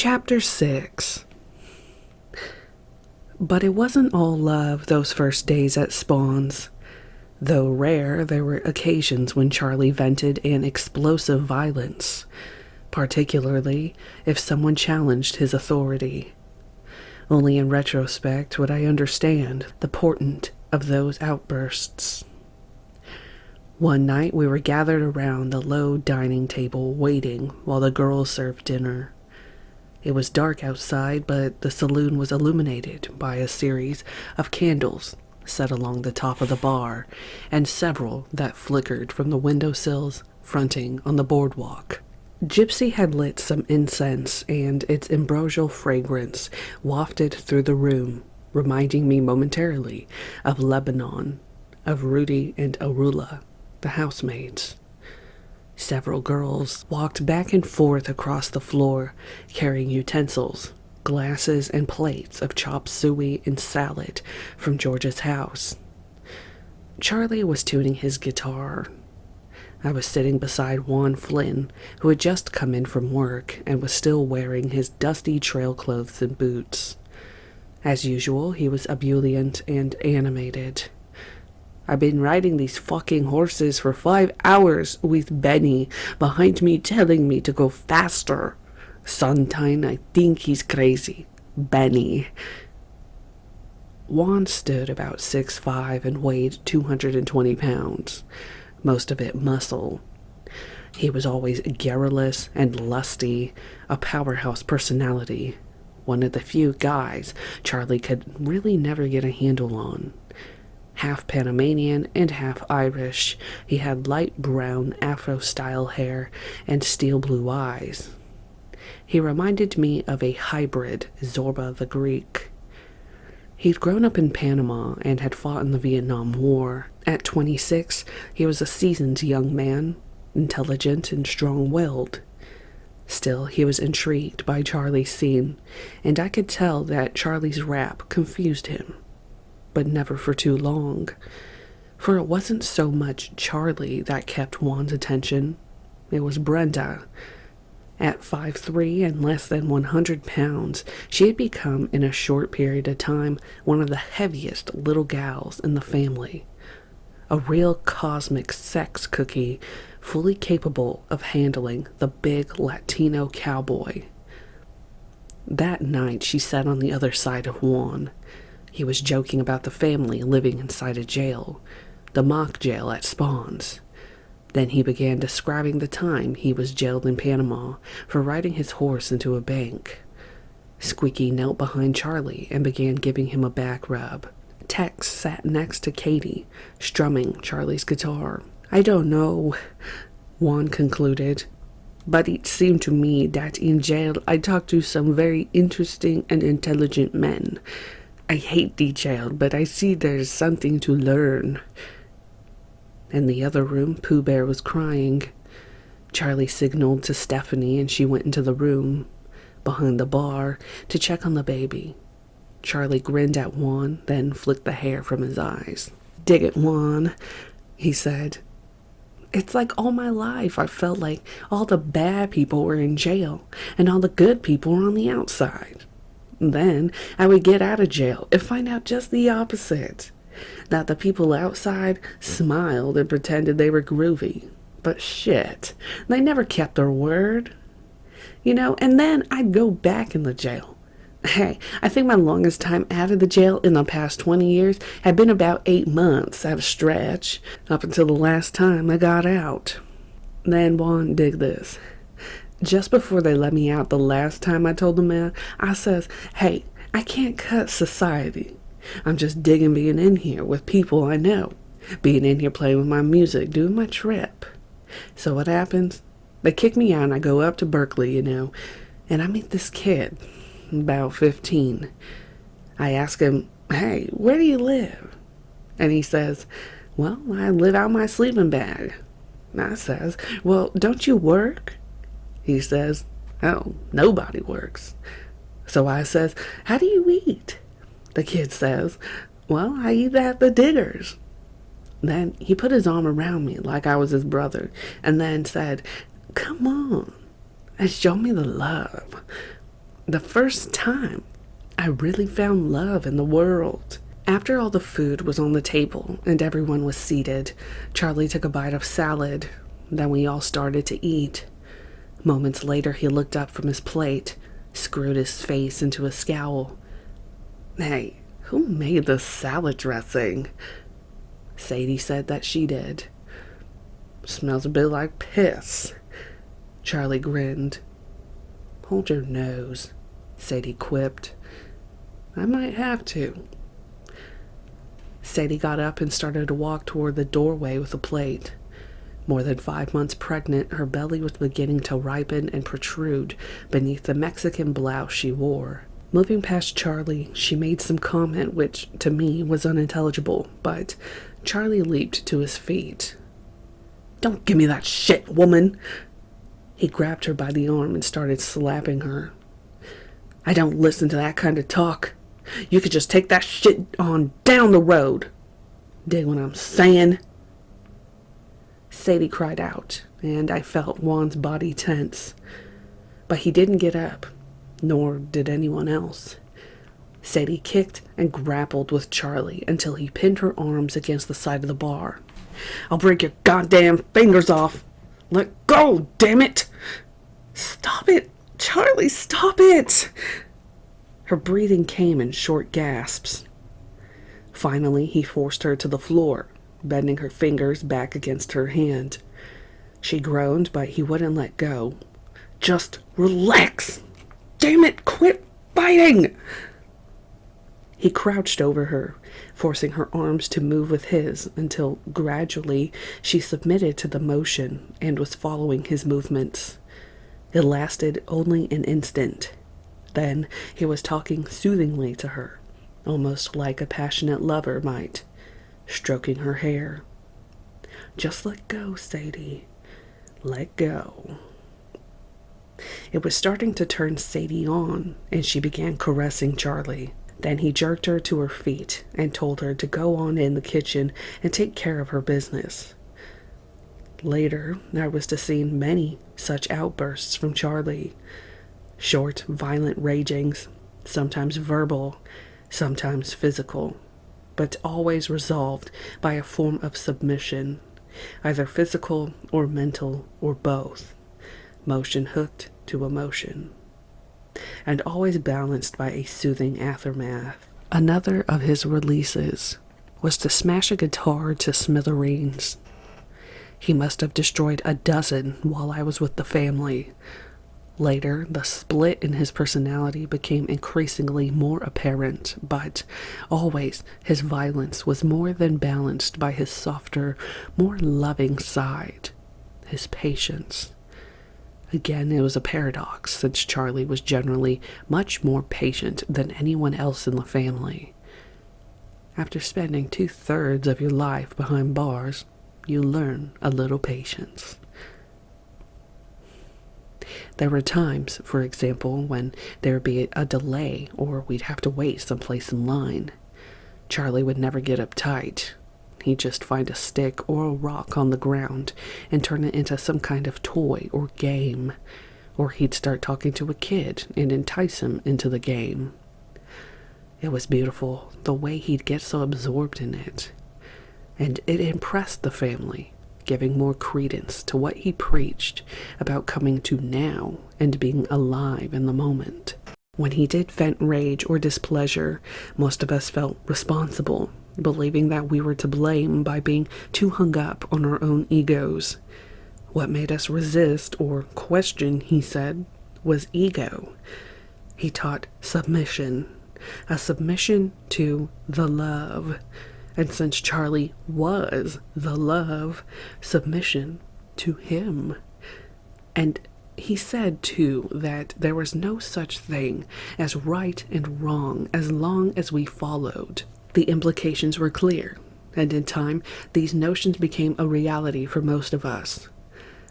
Chapter 6. But it wasn't all love those first days at Spahn's. Though rare, there were occasions when Charlie vented an explosive violence, particularly if someone challenged his authority. Only in retrospect would I understand the portent of those outbursts. One night we were gathered around the low dining table waiting while the girls served dinner. It was dark outside, but the saloon was illuminated by a series of candles set along the top of the bar, and several that flickered from the windowsills fronting on the boardwalk. Gypsy had lit some incense, and its ambrosial fragrance wafted through the room, reminding me momentarily of Lebanon, of Rudy and Arula, the housemaids. Several girls walked back and forth across the floor, carrying utensils, glasses, and plates of chopped suey and salad from George's house. Charlie was tuning his guitar. I was sitting beside Juan Flynn, who had just come in from work and was still wearing his dusty trail clothes and boots. As usual, he was ebullient and animated. "I've been riding these fucking horses for 5 hours with Benny behind me telling me to go faster. Sometime I think he's crazy. Benny." Juan stood about 6'5" and weighed 220 pounds, most of it muscle. He was always garrulous and lusty, a powerhouse personality, one of the few guys Charlie could really never get a handle on. Half Panamanian and half Irish, he had light brown Afro-style hair and steel blue eyes. He reminded me of a hybrid Zorba the Greek. He'd grown up in Panama and had fought in the Vietnam War. At 26, he was a seasoned young man, intelligent and strong-willed. Still, he was intrigued by Charlie's scene, and I could tell that Charlie's rap confused him. But never for too long, for it wasn't so much Charlie that kept Juan's attention. It was Brenda. At 5'3" and less than 100 pounds, she had become, in a short period of time, one of the heaviest little gals in the family. A real cosmic sex cookie, fully capable of handling the big Latino cowboy. That night, she sat on the other side of Juan. He was joking about the family living inside a jail, the mock jail at Spahn's. Then he began describing the time he was jailed in Panama for riding his horse into a bank. Squeaky knelt behind Charlie and began giving him a back rub. Tex sat next to Katie, strumming Charlie's guitar. "I don't know," Juan concluded, "but it seemed to me that in jail I talked to some very interesting and intelligent men. I hate the jail, but I see there's something to learn." In the other room, Pooh Bear was crying. Charlie signaled to Stephanie and she went into the room, behind the bar, to check on the baby. Charlie grinned at Juan, then flicked the hair from his eyes. "Dig it, Juan," he said. "It's like all my life I felt like all the bad people were in jail and all the good people were on the outside. Then I would get out of jail and find out just the opposite. That the people outside smiled and pretended they were groovy. But shit, they never kept their word. And then I'd go back in the jail. Hey, I think my longest time out of the jail in the past 20 years had been about 8 months at a stretch, up until the last time I got out." Then Juan, dig this. "Just before they let me out the last time I told the man, I says, 'Hey, I can't cut society. I'm just digging being in here with people I know, being in here playing with my music, doing my trip.' So what happens? They kick me out and I go up to Berkeley, and I meet this kid, about 15. I ask him, 'Hey, where do you live?' And he says, 'Well, I live out my sleeping bag.' And I says, 'Well, don't you work?' He says, 'Oh, nobody works.' So I says, 'How do you eat?' The kid says, 'Well, I eat at the Diggers.' Then he put his arm around me like I was his brother, and then said, 'Come on, and show me the love.' The first time I really found love in the world. After all the food was on the table and everyone was seated, Charlie took a bite of salad. Then we all started to eat. Moments later, he looked up from his plate, screwed his face into a scowl. "Hey, who made this salad dressing?" Sadie said that she did. "Smells a bit like piss." Charlie grinned. "Hold your nose," Sadie quipped. "I might have to." Sadie got up and started to walk toward the doorway with a plate. More than 5 months pregnant, her belly was beginning to ripen and protrude beneath the Mexican blouse she wore. Moving past Charlie, she made some comment which, to me, was unintelligible, but Charlie leaped to his feet. "Don't give me that shit, woman!" He grabbed her by the arm and started slapping her. "I don't listen to that kind of talk. You could just take that shit on down the road. Dig what I'm saying?" Sadie cried out, and I felt Juan's body tense. But he didn't get up, nor did anyone else. Sadie kicked and grappled with Charlie until he pinned her arms against the side of the bar. "I'll break your goddamn fingers off. Let go, damn it!" "Stop it, Charlie, stop it!" Her breathing came in short gasps. Finally, he forced her to the floor, bending her fingers back against her hand. She groaned, but he wouldn't let go. "Just relax! Damn it, quit fighting!" He crouched over her, forcing her arms to move with his until gradually she submitted to the motion and was following his movements. It lasted only an instant. Then he was talking soothingly to her, almost like a passionate lover might, stroking her hair. "Just let go, Sadie. Let go." It was starting to turn Sadie on, and she began caressing Charlie. Then he jerked her to her feet and told her to go on in the kitchen and take care of her business. Later, I was to see many such outbursts from Charlie. Short, violent ragings, sometimes verbal, sometimes physical, but always resolved by a form of submission, either physical or mental or both, motion hooked to emotion, and always balanced by a soothing aftermath. Another of his releases was to smash a guitar to smithereens. He must have destroyed a dozen while I was with the family. Later, the split in his personality became increasingly more apparent, but always his violence was more than balanced by his softer, more loving side, his patience. Again, it was a paradox, since Charlie was generally much more patient than anyone else in the family. After spending 2/3 of your life behind bars, you learn a little patience. There were times, for example, when there would be a delay or we'd have to wait someplace in line. Charlie would never get uptight. He'd just find a stick or a rock on the ground and turn it into some kind of toy or game. Or he'd start talking to a kid and entice him into the game. It was beautiful, the way he'd get so absorbed in it. And it impressed the family, giving more credence to what he preached about coming to now and being alive in the moment. When he did vent rage or displeasure, most of us felt responsible, believing that we were to blame by being too hung up on our own egos. What made us resist or question, he said, was ego. He taught submission, a submission to the love. And since Charlie was the love, submission to him. And he said, too, that there was no such thing as right and wrong as long as we followed. The implications were clear, and in time, these notions became a reality for most of us.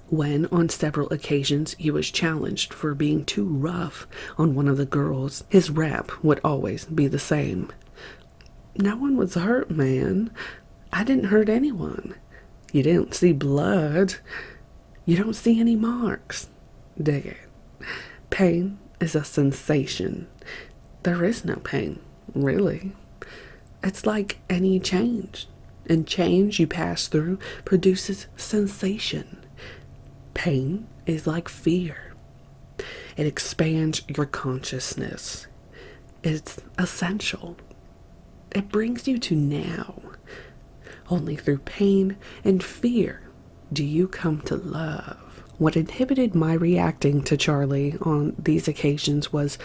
When, on several occasions, he was challenged for being too rough on one of the girls, his rap would always be the same. "No one was hurt, man. I didn't hurt anyone. You didn't see blood. You don't see any marks. Dig it. Pain is a sensation. There is no pain, really. It's like any change. And change you pass through produces sensation. Pain is like fear. It expands your consciousness. It's essential. It brings you to now. Only through pain and fear do you come to love. What inhibited my reacting to Charlie on these occasions was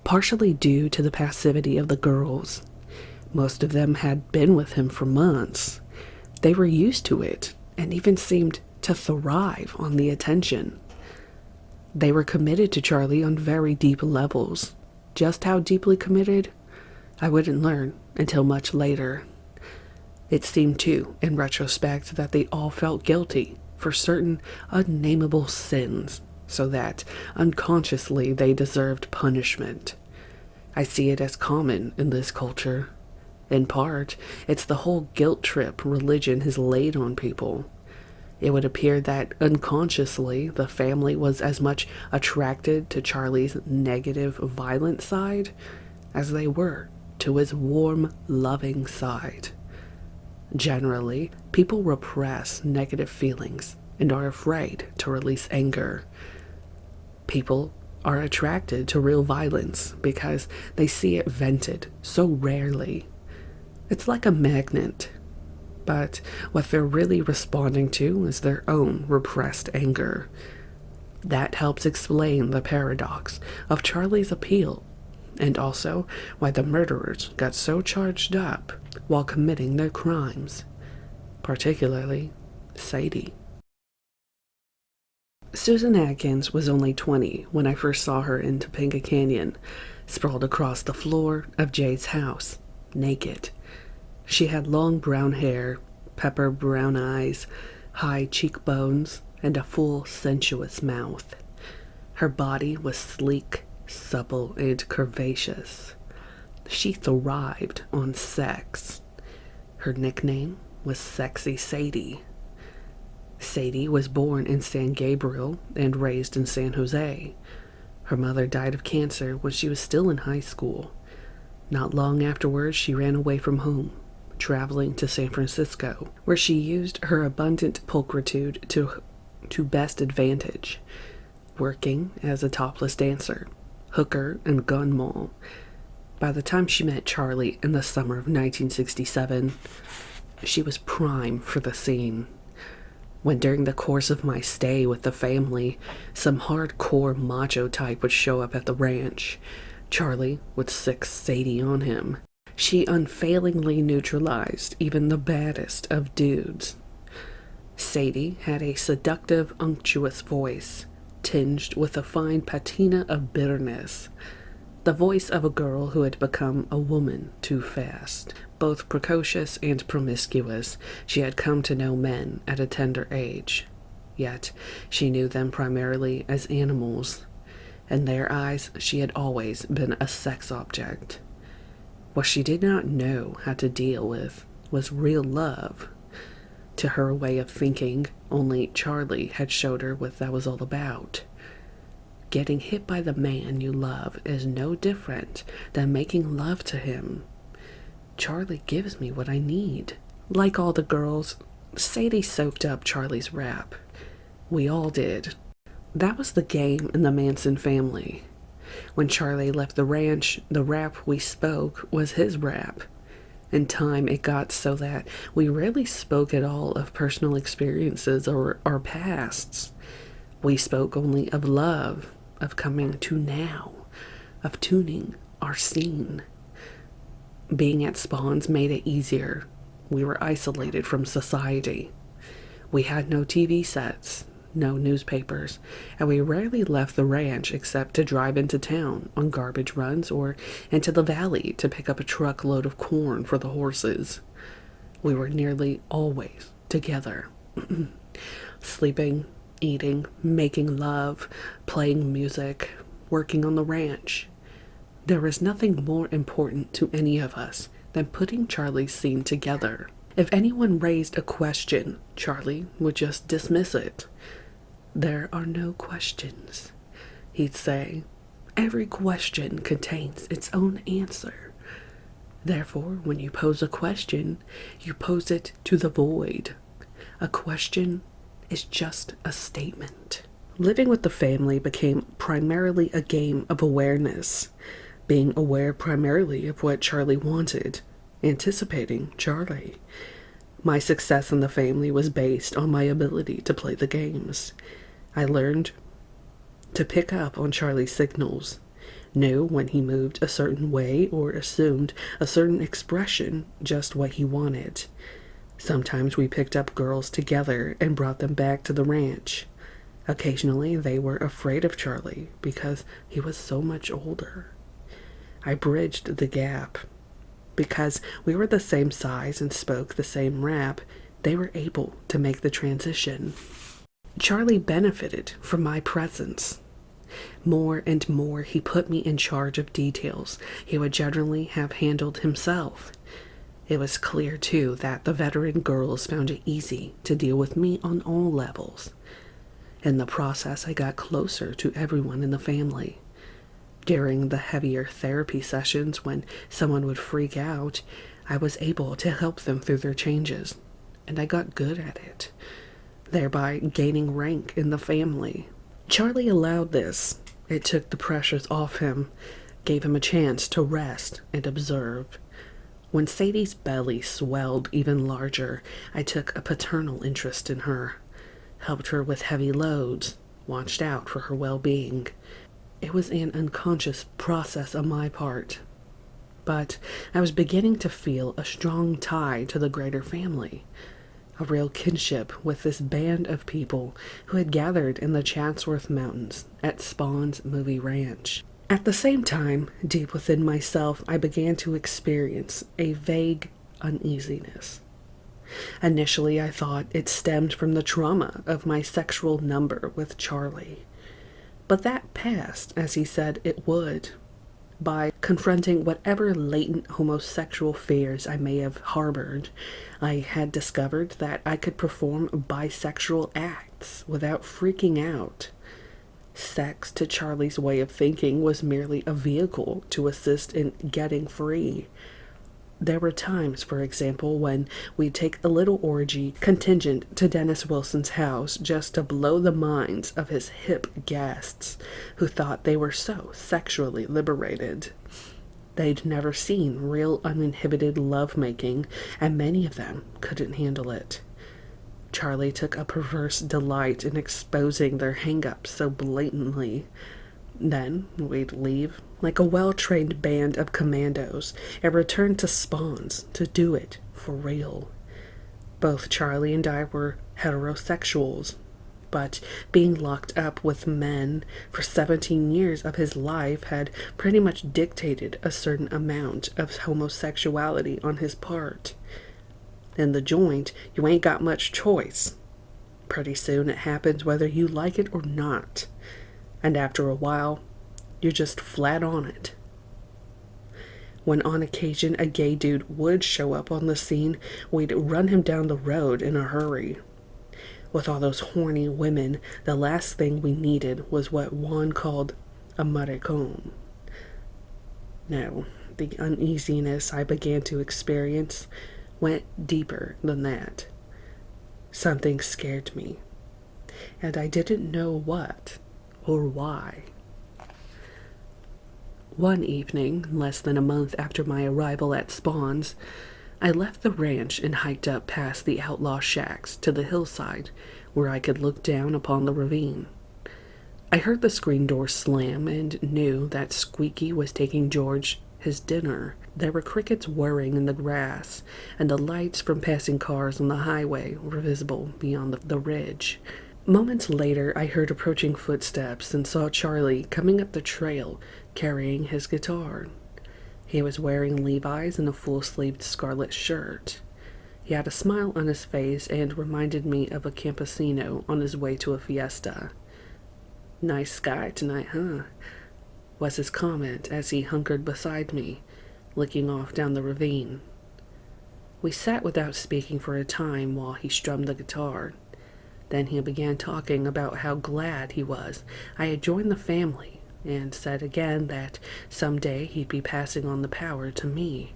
partially due to the passivity of the girls. Most of them had been with him for months. They were used to it and even seemed to thrive on the attention. They were committed to Charlie on very deep levels. Just how deeply committed, I wouldn't learn until much later. It seemed too, in retrospect, that they all felt guilty for certain unnameable sins, so that unconsciously they deserved punishment. I see it as common in this culture. In part, it's the whole guilt trip religion has laid on people. It would appear that unconsciously the family was as much attracted to Charlie's negative, violent side as they were to his warm, loving side. Generally, people repress negative feelings and are afraid to release anger. People are attracted to real violence because they see it vented so rarely. It's like a magnet. But what they're really responding to is their own repressed anger. That helps explain the paradox of Charlie's appeal, and also why the murderers got so charged up while committing their crimes, particularly Sadie. Susan Atkins was only 20 when I first saw her in Topanga Canyon, sprawled across the floor of Jay's house, naked. She had long brown hair, pepper brown eyes, high cheekbones, and a full, sensuous mouth. Her body was sleek, supple, and curvaceous. She thrived on sex. Her nickname was Sexy Sadie. Sadie was born in San Gabriel and raised in San Jose. Her mother died of cancer when she was still in high school. Not long afterwards, she ran away from home, traveling to San Francisco, where she used her abundant pulchritude to best advantage, working as a topless dancer, hooker, and gun moll. By the time she met Charlie in the summer of 1967, she was prime for the scene. When during the course of my stay with the family, some hardcore macho type would show up at the ranch, Charlie would sic Sadie on him. She unfailingly neutralized even the baddest of dudes. Sadie had a seductive, unctuous voice, tinged with a fine patina of bitterness. The voice of a girl who had become a woman too fast. Both precocious and promiscuous, she had come to know men at a tender age. Yet she knew them primarily as animals. In their eyes, she had always been a sex object. What she did not know how to deal with was real love. To her way of thinking, only Charlie had showed her what that was all about. Getting hit by the man you love is no different than making love to him. Charlie gives me what I need. Like all the girls, Sadie soaked up Charlie's rap. We all did. That was the game in the Manson family. When Charlie left the ranch, the rap we spoke was his rap. In time, it got so that we rarely spoke at all of personal experiences or our pasts. We spoke only of love, of coming to now, of tuning our scene. Being at Spahn's made it easier. We were isolated from society. We had no TV sets, no newspapers, and we rarely left the ranch except to drive into town on garbage runs or into the valley to pick up a truckload of corn for the horses. We were nearly always together, sleeping, eating, making love, playing music, working on the ranch. There was nothing more important to any of us than putting Charlie's scene together. If anyone raised a question, Charlie would just dismiss it. There are no questions, he'd say. Every question contains its own answer. Therefore, when you pose a question, you pose it to the void. A question is just a statement. Living with the family became primarily a game of awareness, being aware primarily of what Charlie wanted, anticipating Charlie. My success in the family was based on my ability to play the games. I learned to pick up on Charlie's signals, knew when he moved a certain way or assumed a certain expression just what he wanted. Sometimes we picked up girls together and brought them back to the ranch. Occasionally they were afraid of Charlie because he was so much older. I bridged the gap. Because we were the same size and spoke the same rap, they were able to make the transition. Charlie benefited from my presence. More and more he put me in charge of details he would generally have handled himself. It was clear, too, that the veteran girls found it easy to deal with me on all levels. In the process, I got closer to everyone in the family. During the heavier therapy sessions, when someone would freak out, I was able to help them through their changes, and I got good at it, thereby gaining rank in the family. Charlie allowed this. It took the pressures off him, gave him a chance to rest and observe. When Sadie's belly swelled even larger, I took a paternal interest in her, helped her with heavy loads, watched out for her well-being. It was an unconscious process on my part, but I was beginning to feel a strong tie to the greater family, a real kinship with this band of people who had gathered in the Chatsworth Mountains at Spahn's movie ranch. At the same time, deep within myself, I began to experience a vague uneasiness. Initially, I thought it stemmed from the trauma of my sexual number with Charlie. But that passed, as he said it would, by confronting whatever latent homosexual fears I may have harbored. I had discovered that I could perform bisexual acts without freaking out. Sex, to Charlie's way of thinking, was merely a vehicle to assist in getting free. There were times, for example, when we'd take a little orgy contingent to Dennis Wilson's house just to blow the minds of his hip guests who thought they were so sexually liberated. They'd never seen real uninhibited lovemaking, and many of them couldn't handle it. Charlie took a perverse delight in exposing their hang-ups so blatantly. Then we'd leave like a well-trained band of commandos and return to Spahn's to do it for real. Both Charlie and I were heterosexuals, but being locked up with men for 17 years of his life had pretty much dictated a certain amount of homosexuality on his part. In the joint, you ain't got much choice. Pretty soon it happens whether you like it or not. And after a while, you're just flat on it. When on occasion a gay dude would show up on the scene, we'd run him down the road in a hurry. With all those horny women, the last thing we needed was what Juan called a maricón. No, the uneasiness I began to experience went deeper than that. Something scared me, and I didn't know what or why. One evening, less than a month after my arrival at Spahn's, I left the ranch and hiked up past the outlaw shacks to the hillside where I could look down upon the ravine. I heard the screen door slam and knew that Squeaky was taking George his dinner. There were crickets whirring in the grass, and the lights from passing cars on the highway were visible beyond the ridge. Moments later, I heard approaching footsteps and saw Charlie coming up the trail carrying his guitar. He was wearing Levi's and a full-sleeved scarlet shirt. He had a smile on his face and reminded me of a campesino on his way to a fiesta. "Nice sky tonight, huh?" was his comment as he hunkered beside me, looking off down the ravine. We sat without speaking for a time while he strummed the guitar. Then he began talking about how glad he was I had joined the family and said again that someday he'd be passing on the power to me.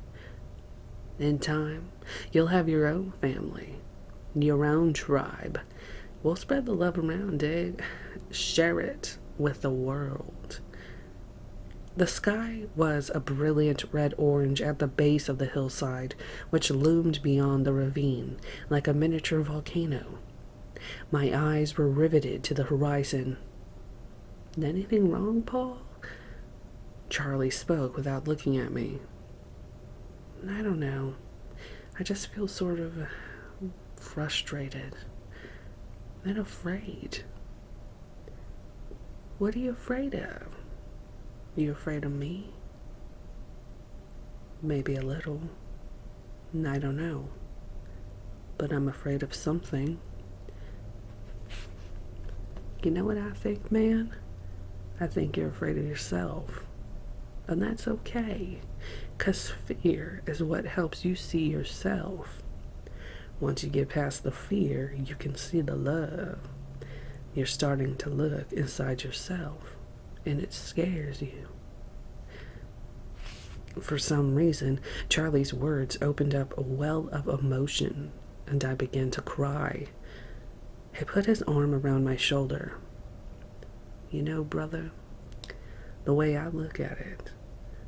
In time, you'll have your own family, your own tribe. We'll spread the love around, dig? Share it with the world. The sky was a brilliant red-orange at the base of the hillside, which loomed beyond the ravine like a miniature volcano. My eyes were riveted to the horizon. Anything wrong, Paul? Charlie spoke without looking at me. I don't know. I just feel sort of frustrated and afraid. What are you afraid of? You afraid of me? Maybe a little. I don't know. But I'm afraid of something. You know what I think, man? I think you're afraid of yourself. And that's okay, 'cause fear is what helps you see yourself. Once you get past the fear, you can see the love. You're starting to look inside yourself, and it scares you. For some reason, Charlie's words opened up a well of emotion, and I began to cry. He put his arm around my shoulder. You know, brother, the way I look at it,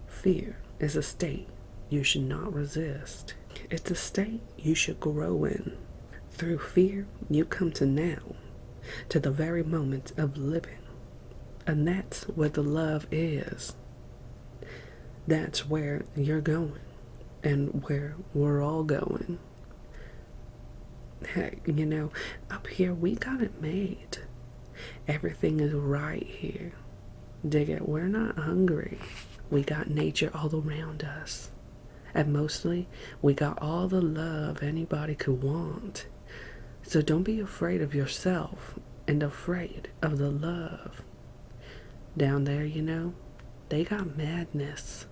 fear is a state you should not resist. It's a state you should grow in. Through fear, you come to now, to the very moment of living. And that's where the love is. That's where you're going, and where we're all going. Heck, you know, up here we got it made. Everything is right here. Dig it, we're not hungry. We got nature all around us. And mostly, we got all the love anybody could want. So don't be afraid of yourself and afraid of the love. Down there, you know, they got madness.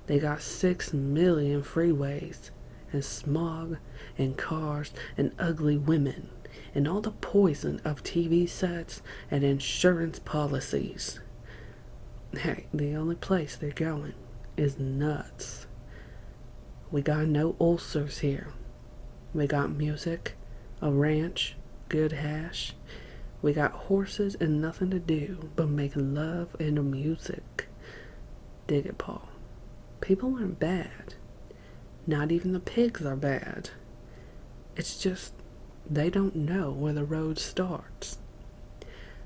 They got 6 million freeways and smog and cars and ugly women and all the poison of TV sets and insurance policies. Hey, the only place they're going is nuts. We got no ulcers here. We got music, a ranch, good hash. We got horses and nothing to do but make love and music. Dig it, Paul. People aren't bad. Not even the pigs are bad. It's just they don't know where the road starts.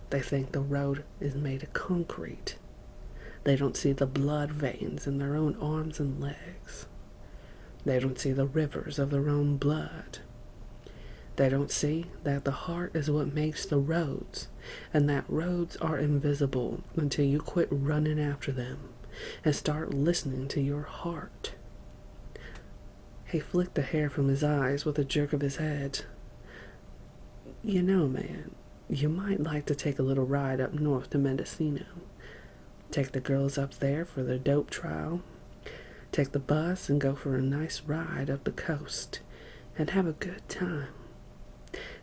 They think the road is made of concrete. They don't see the blood veins in their own arms and legs. They don't see the rivers of their own blood. They don't see that the heart is what makes the roads, and that roads are invisible until you quit running after them and start listening to your heart. He flicked the hair from his eyes with a jerk of his head. You know, man, you might like to take a little ride up north to Mendocino. Take the girls up there for their dope trial. Take the bus and go for a nice ride up the coast and have a good time.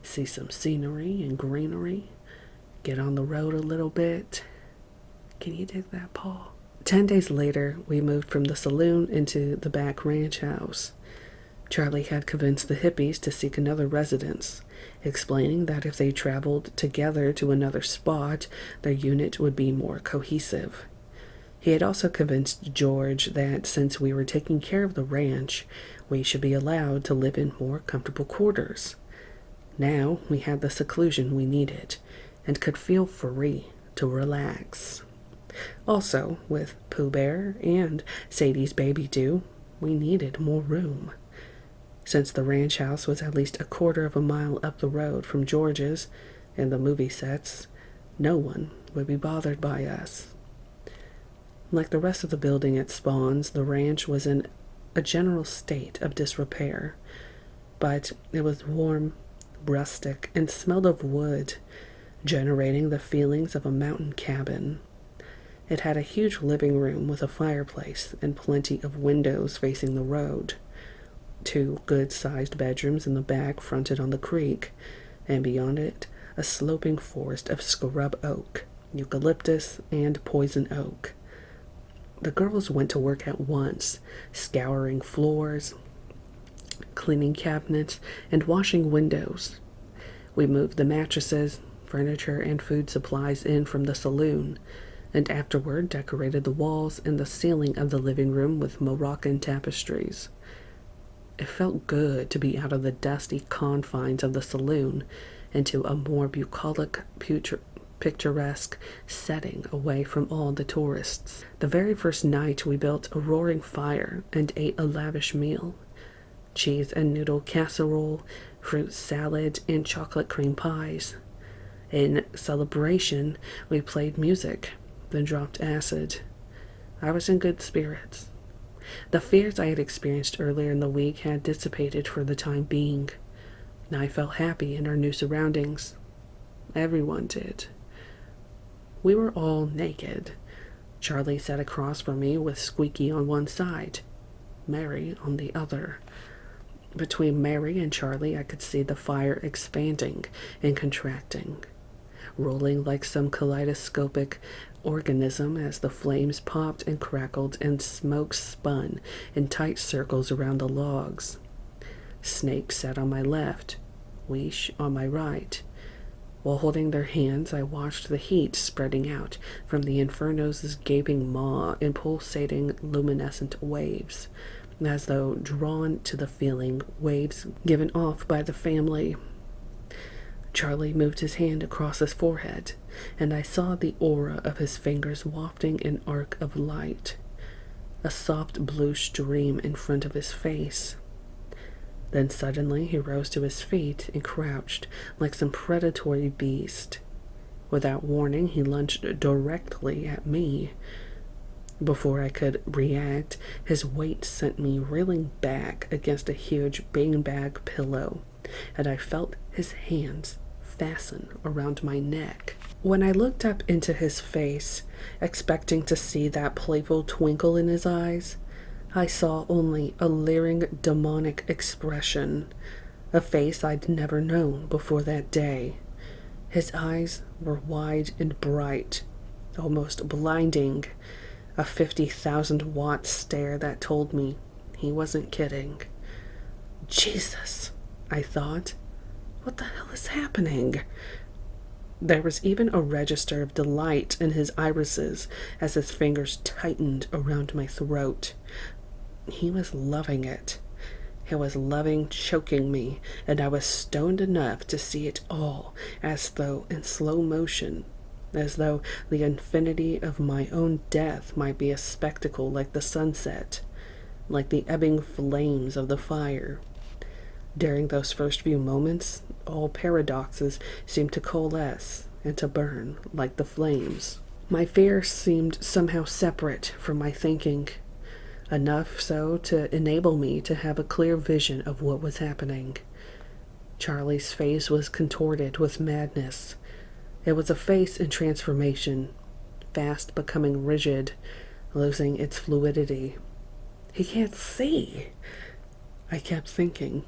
See some scenery and greenery. Get on the road a little bit. Can you dig that, Paul? 10 days later, we moved from the saloon into the back ranch house. Charlie had convinced the hippies to seek another residence, explaining that if they traveled together to another spot, their unit would be more cohesive. He had also convinced George that since we were taking care of the ranch, we should be allowed to live in more comfortable quarters. Now we had the seclusion we needed and could feel free to relax. Also, with Pooh Bear and Sadie's baby due, we needed more room. Since the ranch house was at least a quarter of a mile up the road from George's and the movie sets, no one would be bothered by us. Like the rest of the building at Spahn's, the ranch was in a general state of disrepair, but it was warm, rustic, and smelled of wood, generating the feelings of a mountain cabin. It had a huge living room with a fireplace and plenty of windows facing the road. 2 good-sized bedrooms in the back fronted on the creek, and beyond it, a sloping forest of scrub oak, eucalyptus, and poison oak. The girls went to work at once, scouring floors, cleaning cabinets, and washing windows. We moved the mattresses, furniture, and food supplies in from the saloon, and afterward decorated the walls and the ceiling of the living room with Moroccan tapestries. It felt good to be out of the dusty confines of the saloon into a more bucolic, picturesque setting away from all the tourists. The very first night we built a roaring fire and ate a lavish meal. Cheese and noodle casserole, fruit salad, and chocolate cream pies. In celebration, we played music, then dropped acid. I was in good spirits. The fears I had experienced earlier in the week had dissipated for the time being. I felt happy in our new surroundings. Everyone did. We were all naked. Charlie sat across from me with Squeaky on one side, Mary on the other. Between Mary and Charlie, I could see the fire expanding and contracting, rolling like some kaleidoscopic organism as the flames popped and crackled and smoke spun in tight circles around the logs. Snake sat on my left, Weesh on my right. While holding their hands, I watched the heat spreading out from the inferno's gaping maw in pulsating luminescent waves, as though drawn to the feeling waves given off by the family. Charlie moved his hand across his forehead, and I saw the aura of his fingers wafting an arc of light, a soft blue stream in front of his face. Then suddenly he rose to his feet and crouched like some predatory beast. Without warning, he lunged directly at me. Before I could react, his weight sent me reeling back against a huge beanbag pillow, and I felt his hands fasten around my neck. When I looked up into his face, expecting to see that playful twinkle in his eyes, I saw only a leering, demonic expression, a face I'd never known before that day. His eyes were wide and bright, almost blinding, a 50,000-watt stare that told me he wasn't kidding. Jesus, I thought. What the hell is happening? There was even a register of delight in his irises as his fingers tightened around my throat. He was loving it. He was loving choking me, and I was stoned enough to see it all as though in slow motion, as though the infinity of my own death might be a spectacle like the sunset, like the ebbing flames of the fire. During those first few moments, all paradoxes seemed to coalesce and to burn like the flames. My fear seemed somehow separate from my thinking, enough so to enable me to have a clear vision of what was happening. Charlie's face was contorted with madness. It was a face in transformation, fast becoming rigid, losing its fluidity. He can't see, I kept thinking.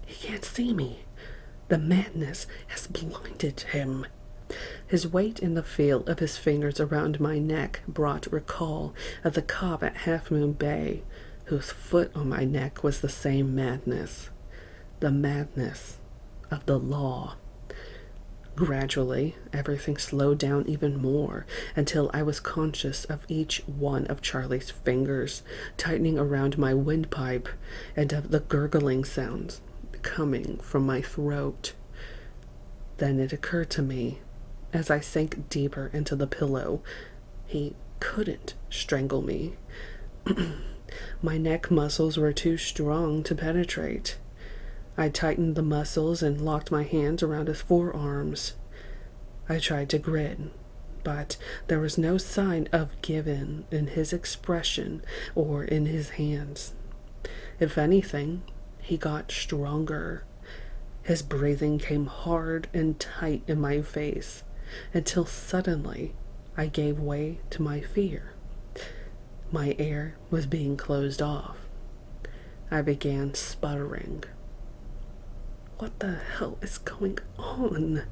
He can't see me. The madness has blinded him. His weight and the feel of his fingers around my neck brought recall of the cop at Half Moon Bay, whose foot on my neck was the same madness. The madness of the law. Gradually, everything slowed down even more until I was conscious of each one of Charlie's fingers tightening around my windpipe and of the gurgling sounds coming from my throat. Then it occurred to me, as I sank deeper into the pillow, he couldn't strangle me. My neck muscles were too strong to penetrate. I tightened the muscles and locked my hands around his forearms. I tried to grin, but there was no sign of giving in his expression or in his hands. If anything, he got stronger. His breathing came hard and tight in my face, until suddenly I gave way to my fear. My air was being closed off. I began sputtering. What the hell is going on?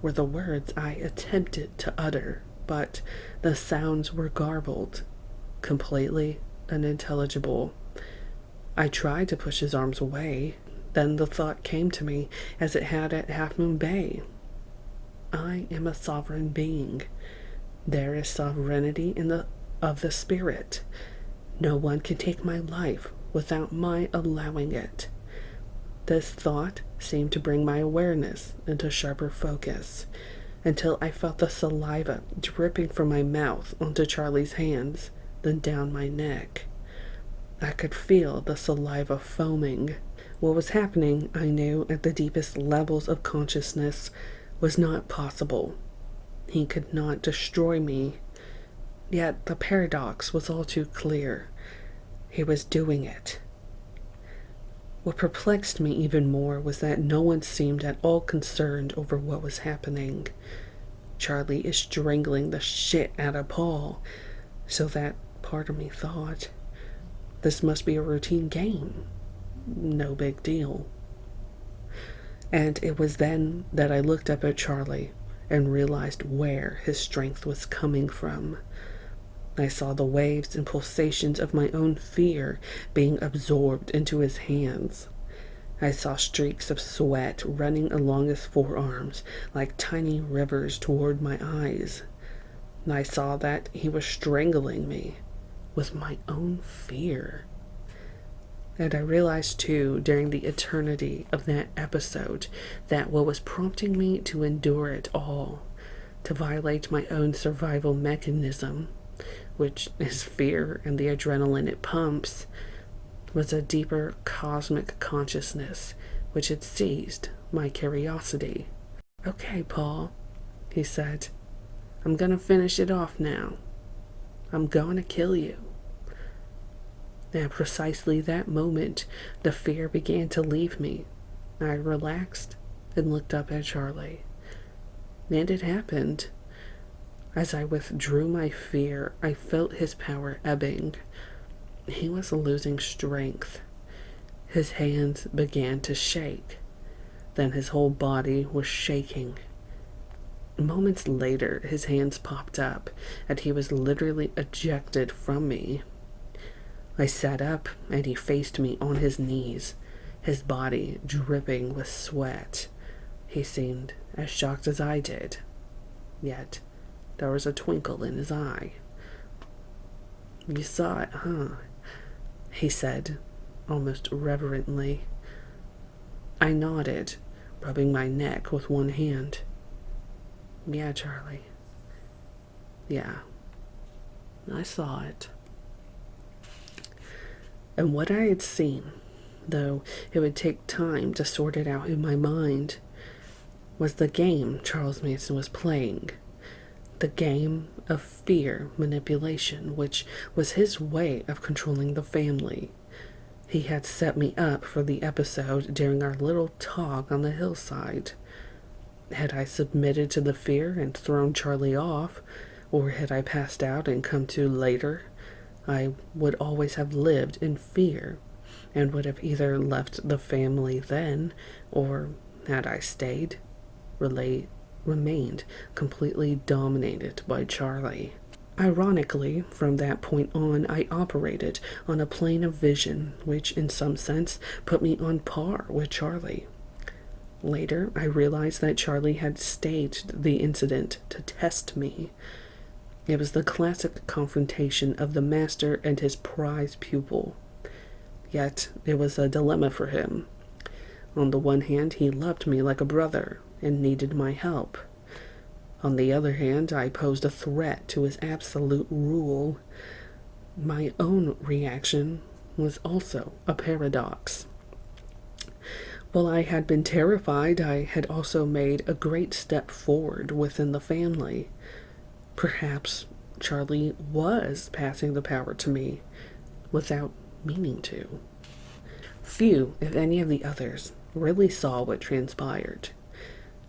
were the words I attempted to utter, but the sounds were garbled, completely unintelligible. I tried to push his arms away. Then the thought came to me as it had at Half Moon Bay. I am a sovereign being. There is sovereignty of the spirit. No one can take my life without my allowing it. This thought seemed to bring my awareness into sharper focus until I felt the saliva dripping from my mouth onto Charlie's hands, then down my neck. I could feel the saliva foaming. What was happening, I knew, at the deepest levels of consciousness was not possible. He could not destroy me. Yet the paradox was all too clear. He was doing it. What perplexed me even more was that no one seemed at all concerned over what was happening. Charlie is strangling the shit out of Paul, so that part of me thought, this must be a routine game. No big deal. And it was then that I looked up at Charlie and realized where his strength was coming from. I saw the waves and pulsations of my own fear being absorbed into his hands. I saw streaks of sweat running along his forearms like tiny rivers toward my eyes. And I saw that he was strangling me with my own fear. And I realized too, during the eternity of that episode, that what was prompting me to endure it all, to violate my own survival mechanism, which is fear and the adrenaline it pumps, was a deeper cosmic consciousness which had seized my curiosity. "Okay, Paul," he said, "I'm gonna finish it off now. I'm going to kill you." At precisely that moment, the fear began to leave me. I relaxed and looked up at Charlie. And it happened. As I withdrew my fear, I felt his power ebbing. He was losing strength. His hands began to shake. Then his whole body was shaking. Moments later, his hands popped up, and he was literally ejected from me. I sat up, and he faced me on his knees, his body dripping with sweat. He seemed as shocked as I did, yet there was a twinkle in his eye. "You saw it, huh?" he said, almost reverently. I nodded, rubbing my neck with one hand. "Yeah, Charlie. Yeah, I saw it." And what I had seen, though it would take time to sort it out in my mind, was the game Charles Manson was playing. The game of fear manipulation, which was his way of controlling the family. He had set me up for the episode during our little talk on the hillside. Had I submitted to the fear and thrown Charlie off, or had I passed out and come to later, I would always have lived in fear, and would have either left the family then, or, had I stayed, remained completely dominated by Charlie. Ironically, from that point on, I operated on a plane of vision, which in some sense put me on par with Charlie. Later, I realized that Charlie had staged the incident to test me. It was the classic confrontation of the master and his prize pupil. Yet, it was a dilemma for him. On the one hand, he loved me like a brother and needed my help. On the other hand, I posed a threat to his absolute rule. My own reaction was also a paradox. While I had been terrified, I had also made a great step forward within the family. Perhaps Charlie was passing the power to me without meaning to. Few, if any of the others, really saw what transpired.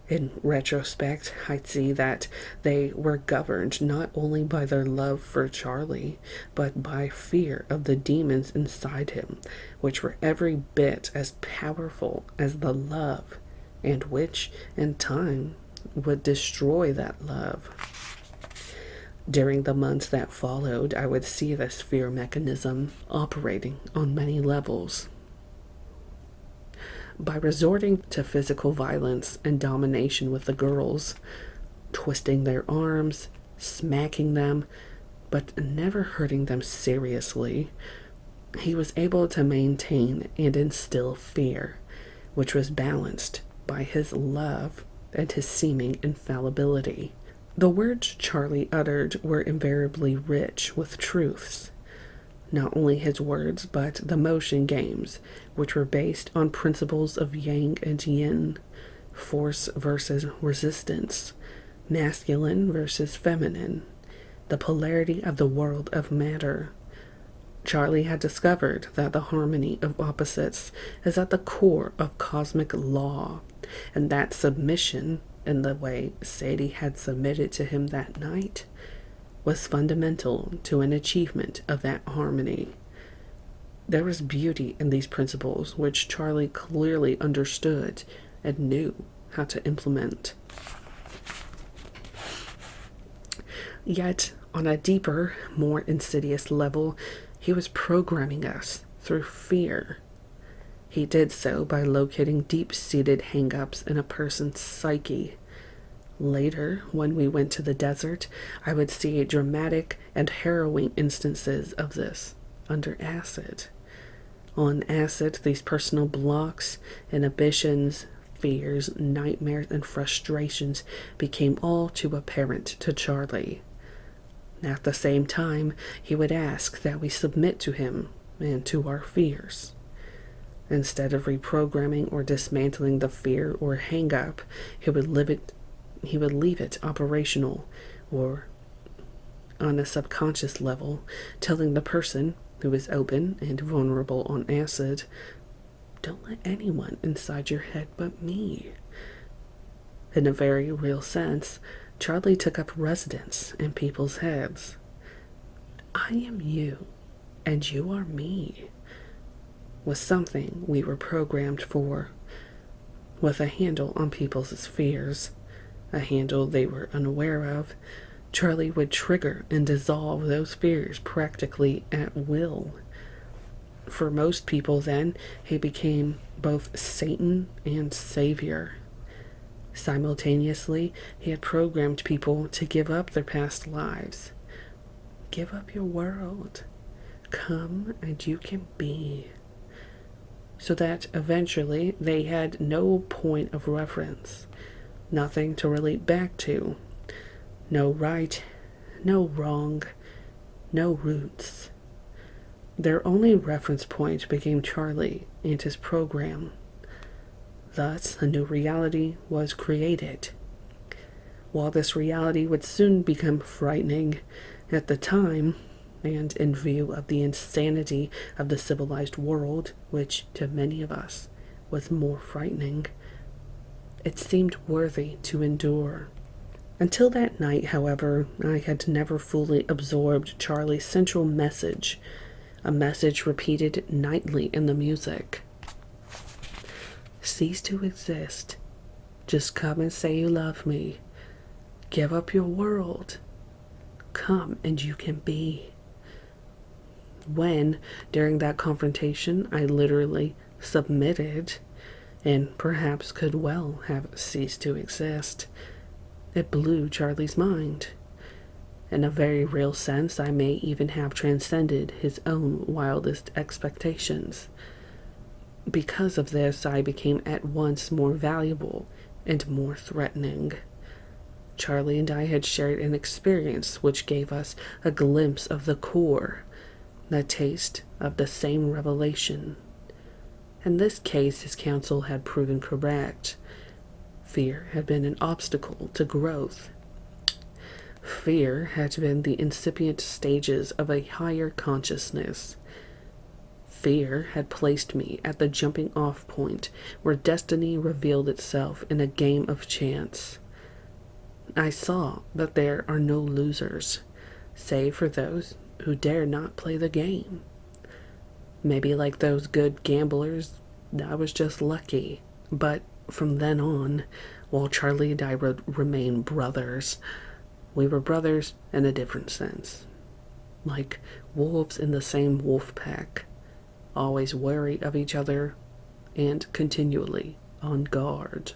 In retrospect, I'd see that they were governed not only by their love for Charlie, but by fear of the demons inside him, which were every bit as powerful as the love, and which, in time, would destroy that love. During the months that followed, I would see this fear mechanism operating on many levels. By resorting to physical violence and domination with the girls, twisting their arms, smacking them, but never hurting them seriously, he was able to maintain and instill fear, which was balanced by his love and his seeming infallibility. The words Charlie uttered were invariably rich with truths. Not only his words, but the motion games, which were based on principles of yang and yin, force versus resistance, masculine versus feminine, the polarity of the world of matter. Charlie had discovered that the harmony of opposites is at the core of cosmic law, and that submission, in the way Sadie had submitted to him that night, was fundamental to an achievement of that harmony. There was beauty in these principles which Charlie clearly understood and knew how to implement. Yet, on a deeper, more insidious level, he was programming us through fear. He did so by locating deep-seated hang-ups in a person's psyche. Later, when we went to the desert, I would see dramatic and harrowing instances of this under acid. On acid, these personal blocks, inhibitions, fears, nightmares, and frustrations became all too apparent to Charlie. At the same time, he would ask that we submit to him and to our fears. Instead of reprogramming or dismantling the fear or hang-up, he would leave it operational or on a subconscious level, telling the person who is open and vulnerable on acid, "Don't let anyone inside your head but me." In a very real sense, Charlie took up residence in people's heads. "I am you, and you are me," was something we were programmed for, with a handle on people's fears, a handle they were unaware of. Charlie would trigger and dissolve those fears practically at will. For most people then, he became both Satan and Savior. Simultaneously, he had programmed people to give up their past lives. Give up your world. Come and you can be. So that eventually they had no point of reference, nothing to relate back to. No right, no wrong, no roots. Their only reference point became Charlie and his program. Thus, a new reality was created. While this reality would soon become frightening at the time, and in view of the insanity of the civilized world, which to many of us was more frightening, it seemed worthy to endure. Until that night, however, I had never fully absorbed Charlie's central message, a message repeated nightly in the music. Cease to exist. Just come and say you love me. Give up your world. Come and you can be. When, during that confrontation, I literally submitted, and perhaps could well have ceased to exist, it blew Charlie's mind. In a very real sense, I may even have transcended his own wildest expectations. Because of this, I became at once more valuable and more threatening. Charlie and I had shared an experience which gave us a glimpse of the core, the taste of the same revelation. In this case, his counsel had proven correct. Fear had been an obstacle to growth. Fear had been the incipient stages of a higher consciousness. Fear had placed me at the jumping-off point where destiny revealed itself in a game of chance. I saw that there are no losers, save for those who dare not play the game. Maybe like those good gamblers, I was just lucky, but From then on, while Charlie and I would remain brothers, we were brothers in a different sense. Like wolves in the same wolf pack, always wary of each other and continually on guard.